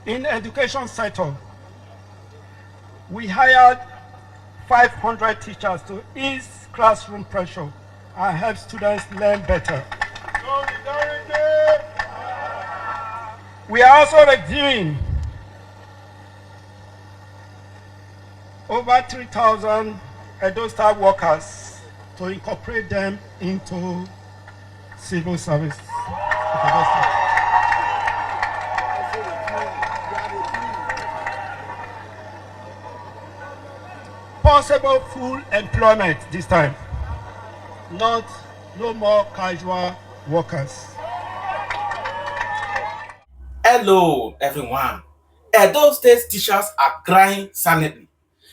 In education sector, we hired 500 teachers to ease classroom pressure and help students learn better. We are also reviewing over 3,000 EDOSTAR workers to incorporate them into civil service. Possible full employment this time, no more casual workers. Hello, everyone. Edo State teachers are crying silently.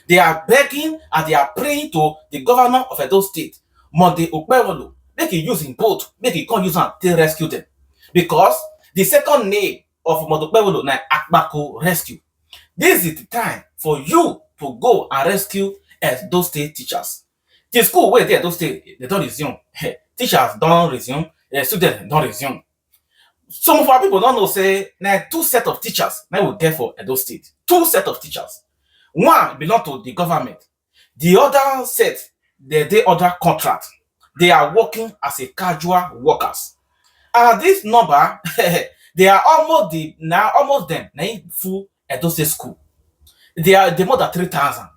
They are begging and they are praying to the governor of Edo State, Monday Okpebholo, make he use him boat, make he come use am to rescue them. Because the second name of Monday Okpebholo na Akbako Rescue. This is the time for you to go and rescue Edo State teachers. The school wey dey Edo State, they don resume. Teachers don resume, students don resume. Some of our people don't know say na two set of teachers na we get for Edo State. Two set of teachers. One belong to the government. The other set, they other contract. They are working as a casual workers. And this number, they are almost them na full Edo State school. They are more than 3,000.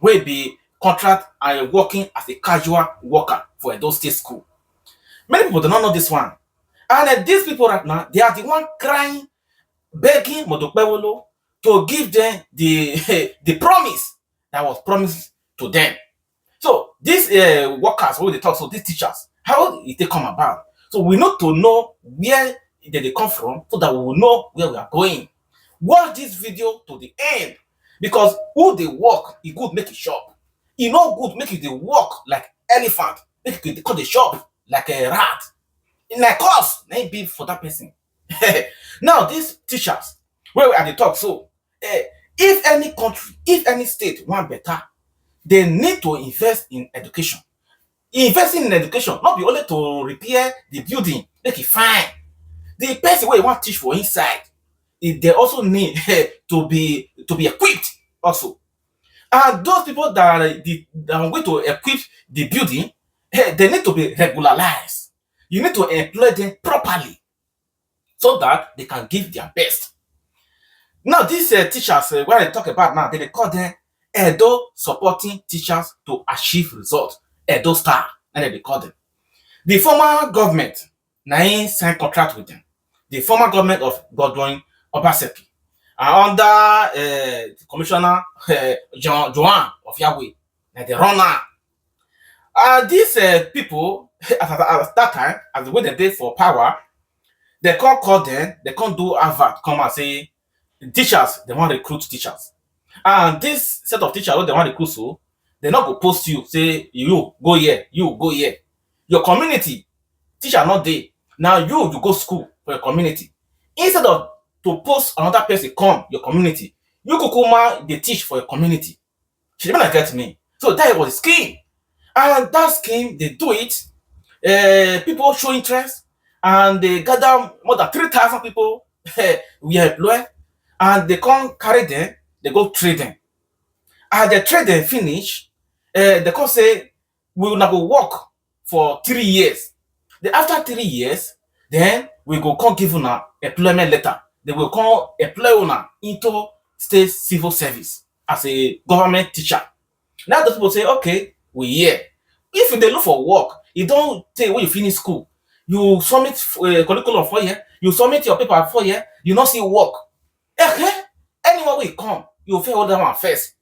Will be contract and working as a casual worker for Edo State school. Many people do not know this one. And these people right now, they are the one crying, begging Okpebholo to give them the the promise that was promised to them. So these workers, when they talk, so these teachers, how did they come about? So we need to know where they come from so that we will know where we are going. Watch this video to the end because who they work, it good make it shop. It not good make it they work like elephant, make it they call the shop like a rat. Like us, na be for that person. Now these teachers, where we are the talk, so if any country, if any state want better, they need to invest in education. Investing in education, not be only to repair the building, make it fine. The person where you want teach for inside, they also need to be equipped also. And those people that are going to equip the building, they need to be regularized. You need to employ them properly so that they can give their best. Now, these teachers, when I talk about now, they call them Edo supporting teachers to achieve results. Edo Star, and they call them. The former government, now signed contract with them. The former government of Godwin Obaseki, and under Commissioner Joan of Yahweh, and the runner. And these people, at that time, as the way they did for power, they can't call them, they can't do advert, come and say, teachers, they want to recruit teachers. And this set of teachers, they want to recruit, so they not go post you, say, you go here, you go here. Your community, teacher not there. Now you go school for your community. Instead of to post another person come your community, you go come they teach for your community. She didn't get me. So that was the scheme. And that scheme, they do it. People show interest and they gather more than 3,000 people we employ and they come carry them, they go trade them. And they trade them finish, they come say, we will not go work for 3 years. Then after 3 years, then we go come give una employment letter. They will come employ una into state civil service as a government teacher. Now those people say, okay, we here. If they look for work, you don't say when you finish school, you submit curriculum for year, you submit your paper for year, you not see work. Okay, anyone will come, you fail all that one first.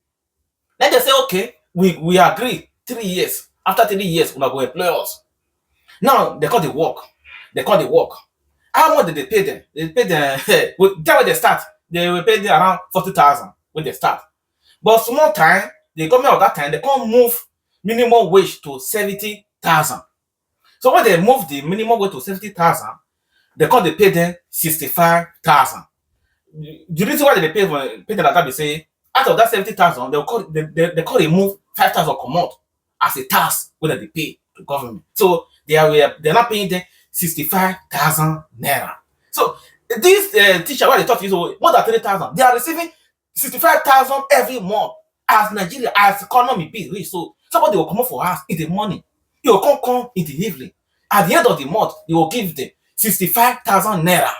Then they say, okay, we agree 3 years. After 3 years, we're going to employ us. Now they call the work. They call the work. How much did they pay them? They pay them that way they start. They will pay them around 40,000 when they start. But small time, the government of that time, they can't move minimum wage to 70,000. So when they move the minimum wage to 70,000, they pay them 65,000. The reason why they pay them like that, they say out of that 70,000, they call remove 5,000 come out as a tax whether they pay to government. So they're not paying them 65,000 naira. So This teacher, why they talk to you, so more than 3,000, they are receiving 65,000 every month. As Nigeria, as economy be rich, so somebody will come up for us in the morning, he will come in the evening. At the end of the month, they will give them 65,000 naira.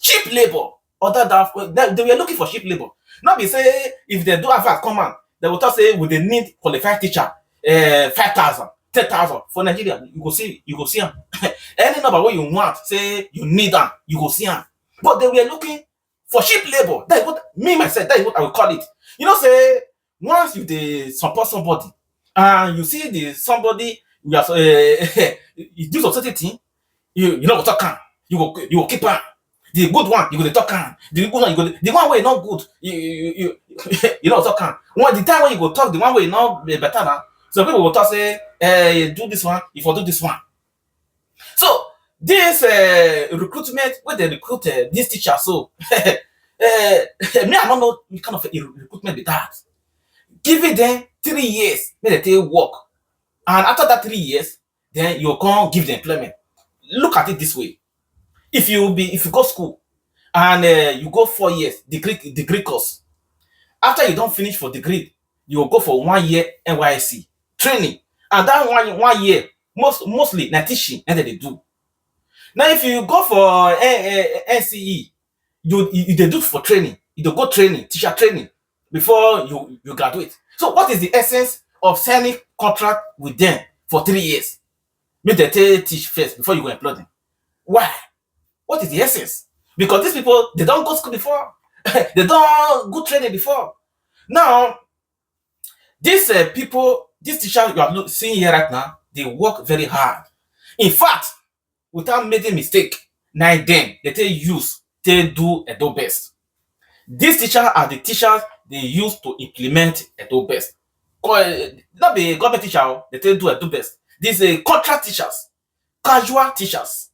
Cheap labor. Other than they were looking for cheap labor. Not be say if they do have a command, they will talk say we they need qualified teacher, 5,000, 10,000 for Nigeria. You go see them. Any number what you want, say you need them, you go see them. But they were looking for cheap labor. That is what me myself, that is what I will call it. You know, say once you dey support somebody and you see the somebody you are you do some certain thing, you no go talk am, you go keep am. The good one you go dey talk am, the good one you go the one wey no good you no go talk am. When the time when you go talk the one wey no better na, some people go talk say do this one, you for do this one. So this recruitment wey dey recruit this teacher so me I no know the kind of recruitment be that. Giving them 3 years make dem take work, and after that 3 years then you come give them employment. Look at it this way: if you go school and you go 4 years degree course, after you don finish for degree you go for 1 year NYSC training, and that one year mostly na teaching na dem dey do. Now if you go for NCE, you dey do for training, you dey go training, teacher training before you graduate. So what is the essence of signing contract with them for 3 years? Make dem teach first before you go employ them. Why? What is the essence? Because these people they don go school before, they don go training before. Now these people, these teachers you are seeing here right now, they work very hard. In fact, without making mistake, na dem they take use take do Edo best. These teachers are the teachers they use to implement Edo best. Not be government teacher, they take do Edo best. These contract teachers, casual teachers,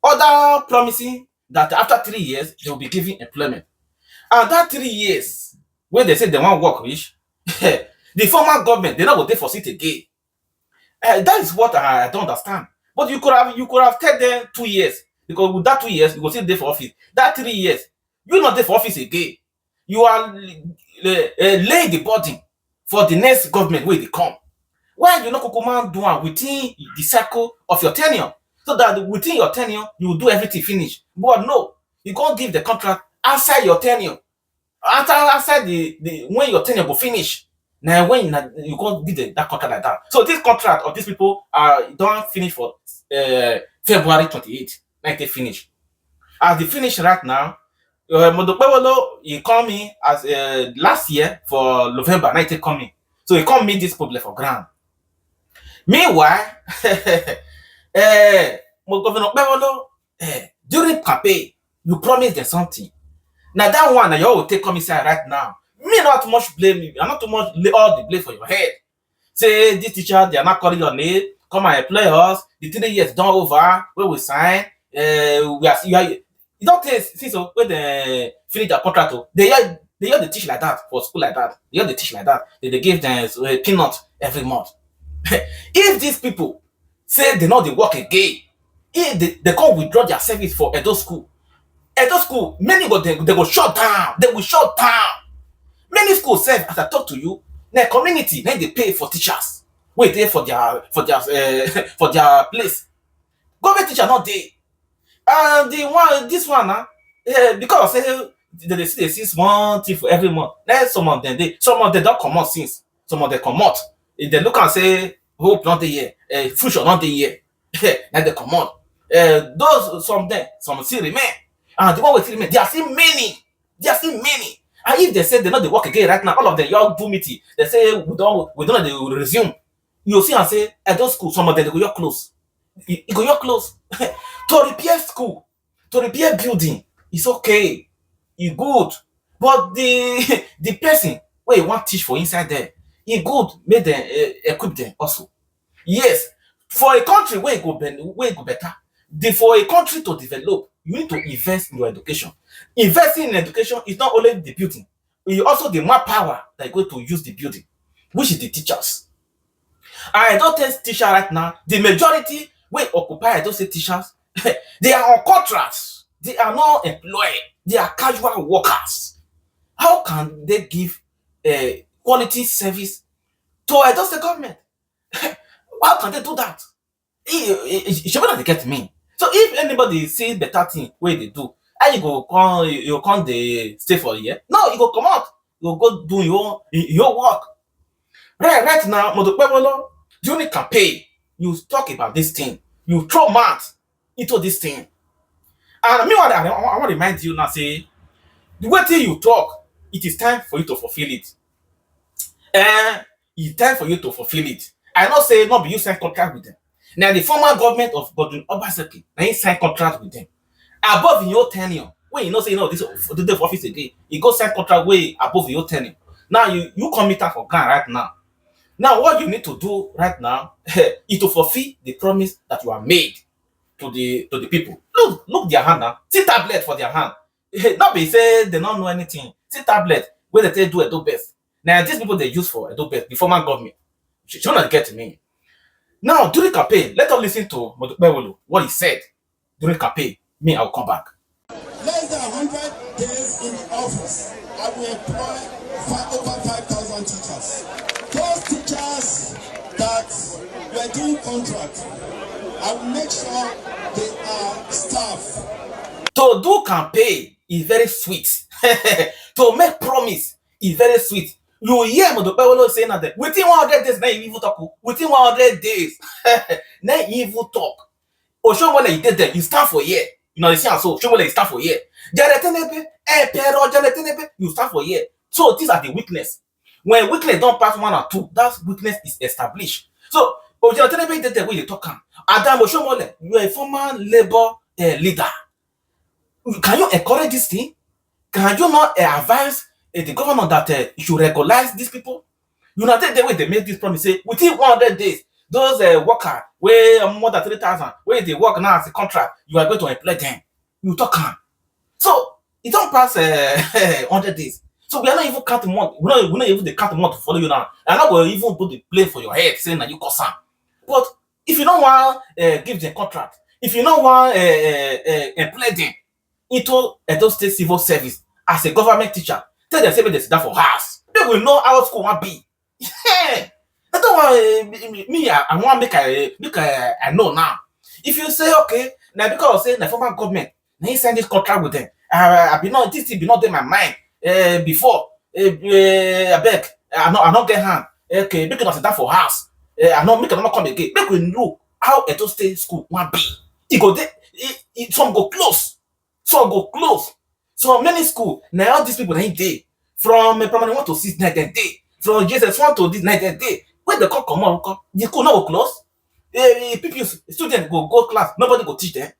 other promising that after 3 years they will be given employment. And that 3 years, when they say they want work reach, the former government they not go take for seat again. That is what I don't understand. But you could have tell them 2 years, because with that 2 years you go still there for office. That 3 years, you not there for office again. You are laying the burden for the next government where they come. Why you not command do am within the cycle of your tenure, so that within your tenure you will do everything finish. But no, you can't give the contract outside your tenure. Outside the when your tenure will finish. Now when you can't give that contract like that. So this contract of these people are don't finish for February 28th, 19 finish. As they finish right now, Okpebholo he come in as last year for November 19 coming. So he come meet this problem for ground. Meanwhile, Governor Okpebholo, during campaign, you promised them something. Now that one that you all will take come inside right now. Me not too much blame you. I'm not too much lay all the blame for your head. Say this teacher, they are not calling your name. Come and employ us. The 3 years done over. Where we sign. We are you don't take see so when they finish their contract. They the teach like that for school like that. They the teach like that. They give them peanut every month. If these people say they know they work again, if they come withdraw their service for Edo school, many of them they go shut down. They will shut down. Many schools say, as I talk to you, the community then they pay for teachers. Wait there for their for their place. Government teacher not there. And the one this one because say they see small thing for every month. Then some of them don't come out since. Some of them come out. If they look and say hope not the year, future not the year, then they come out. Those some still remain. And the one with remain, they are still many. They are still many. And if they say they know they work again right now, all of them y'all do meeting. They say we don't know they will resume. You'll see and say at those schools, some of them they go your close. You go your close. To repair school, to repair building, it's okay. It's good. But the person where you want teach for inside there, it's good. Make them equip them also. Yes, for a country where it go better, for a country to develop, you need to invest in your education. Investing in education is not only the building, it's also the more power that you're going to use the building, which is the teachers. I don't tell teachers right now, the majority will occupy those teachers, they are on contracts. They are not employed. They are casual workers. How can they give a quality service to Edo State government? How can they do that? You should not get me. So if anybody see better thing where they do, and you come they stay for a year. No, you go come out. You go do your work. Right now, Okpebholo, during campaign, you talk about this thing. You throw mouth into this thing. And meanwhile, I want to remind you now, say, the way thing you talk, it is time for you to fulfill it. It's time for you to fulfill it. I not say not be you sign contract with them. Now the former government of Godwin Obaseki, now he sign contract with them. Above in your tenure, when you know say you know this the day for office again, you go sign contract way above your tenure. Now you commit that for Ghana right now. Now what you need to do right now is to fulfill the promise that you have made to the people. Look their hand now. See tablet for their hand. Not be say they don't know anything. See tablet where they do Edo best. Now these people they use for Edo best, the former government. She not get me. Now during campaign, let us listen to Okpebholo, what he said during campaign. Me, I'll come back. Less than 100 days in the office, I will employ over 5,000 teachers. Those teachers that were doing contract, I will make sure they are staff. To do campaign is very sweet. To make promise is very sweet. You hear Okpebholo saying that within 100 days, now you even talk. Within 100 days, now you even talk. Or show what you did there, you stand for a year. You know, they say so. Show what you stand for a year. You stand for a year. So these are the weakness. When weakness don't pass 1 or 2, that weakness is established. So, Ojanetenebe did the way you talk. Adam Oshomole, you are a former labor leader. Can you encourage this thing? Can you not advise the government that you should regularize these people? You know, the way they make this promise, say within 100 days, those workers where more than 3,000, where they work now as a contract, you are going to employ them. You talk on. So it don't pass 100 days. So we are not even counting month. We're not even the count month to follow you now. I'm not going to even put the blame for your head saying that you cause some. But if you don't want give them contract, if you don't want employ them into Edo State civil service as a government teacher, tell them say they sit down for house. They will know how school will be. Yeah. I don't want me. I want make I know now. If you say okay, now because say the former government, now he signed this contract with them. I be not this thing be not in my mind before. I beg. I not get hand. Okay, make it sit down for house. I not make it not come again. Make we know how Edo State school want be. It go there. Some go close. Some go close. So many school now all these people ain't there. From primary 1 to 6 night and day. From Jesus 1 to this night and day. When they come on, the school not go close. People students go class, nobody go teach them.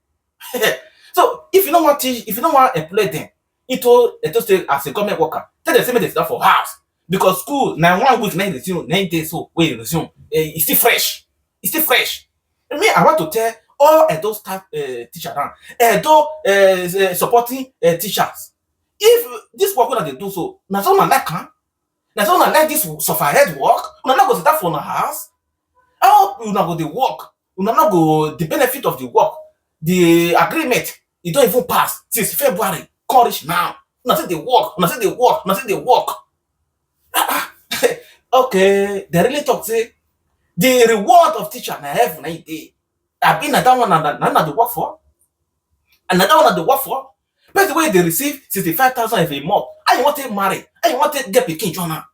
So if you don't want teach, if you don't want employ them into State as a government worker, tell them say they start for house. Because school now 1 week 9 resume, 9 days so wait resume. It's still fresh. It's still fresh. Me, I want to tell all Edo staff teachers now, Edo supporting teachers. If this work that they do so, now someone like huh? Now someone like this suffer head work, una not go sit down for una house. How una go the work? Una not go the benefit of the work, the agreement, it don't even pass since February. Courage now. Una say they work, una say they work, una say they work. Okay, they really talk say the reward of teacher na heaven na day. I been that one and the work for. Another one at the work for. But the way they receive 65,000 every month. I want to marry. I want to get pikin Jonah.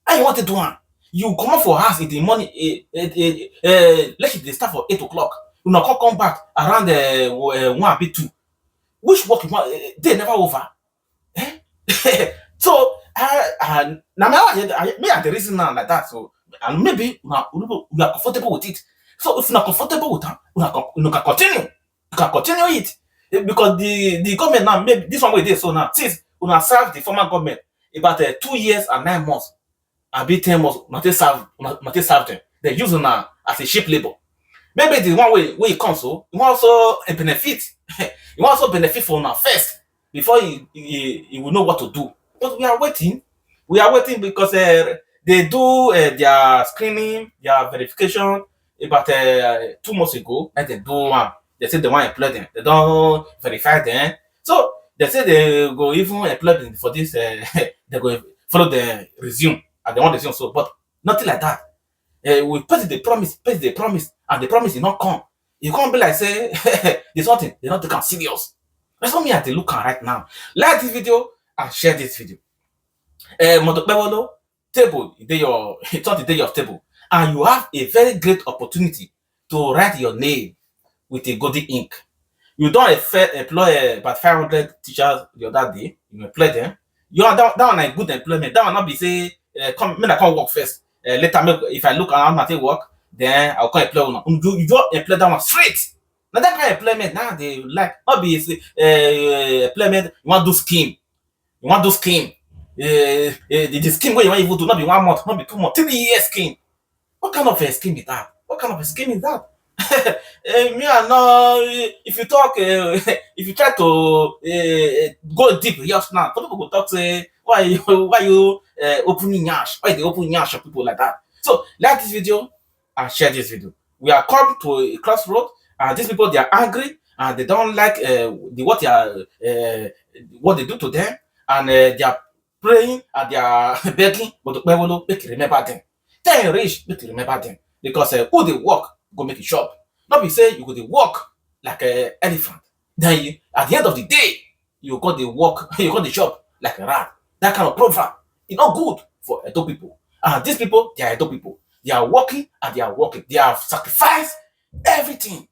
I want to do one. You come up for house in the morning. Let it start for 8 o'clock. You not come back around 1 bit 2. Which work you want? They never over. Eh? So now me are the reason now like that. So and maybe we are comfortable with it. So if you're not comfortable with that, you can continue. You can continue it. Because the government now, maybe this one way they so now, since we have served the former government about 2 years and 9 months, and be 10 months, not serve them. They use now as a cheap labor. Maybe the one way it comes so, you want also a benefit. You want also benefit from now first before you will know what to do. But we are waiting. We are waiting because they do their screening, their verification about 2 months ago, and they do one. They say they want to employ them. They don't verify them. So they say they go even employ them for this. They go follow the resume and they want resume. So, but nothing like that. We pay the promise, and the promise did not come. You can't be like say there's something they not taking serious. That's what me at the look at right now. Like this video and share this video. Okpebholo table, it's not the day of table, and you have a very great opportunity to write your name with a golden ink. You don't employ about 500 teachers the other day. You employ them. You are that one a good employment. That will not be say come when I come work first. Later, if I look around my work, then I'll come employ one. You don't employ that one straight. Now that kind of employment now they like not be employment. You want to do scheme. You want to do scheme. The scheme where you want even do not be 1 month, not be 2 months, 3 years scheme. What kind of a scheme is that? What kind of a scheme is that? Me and no, if you talk, if you try to go deep, yes, now some people go talk say why you opening yash, why they open yash of people like that. So like this video and share this video. We are come to a crossroad, and these people they are angry and they don't like what they do to them, and they are praying and they are begging, but Okpebholo make you remember them. Tell rich make you remember them because who they work go make it shop. Not be say you go dey work like an elephant. Then you, at the end of the day, you got the work, you got the shop like a rat. That kind of proverb, it's not good for Edo people. And these people, they are Edo people. They are working and they are working. They have sacrificed everything.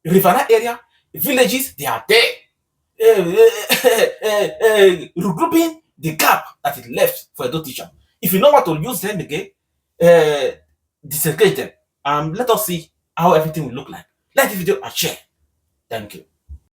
Riverina area, villages, they are there. Regrouping the gap that is left for Edo teacher. If you know what to use them again, desegregate them. Let us see how everything will look like. Like the video and share. Thank you.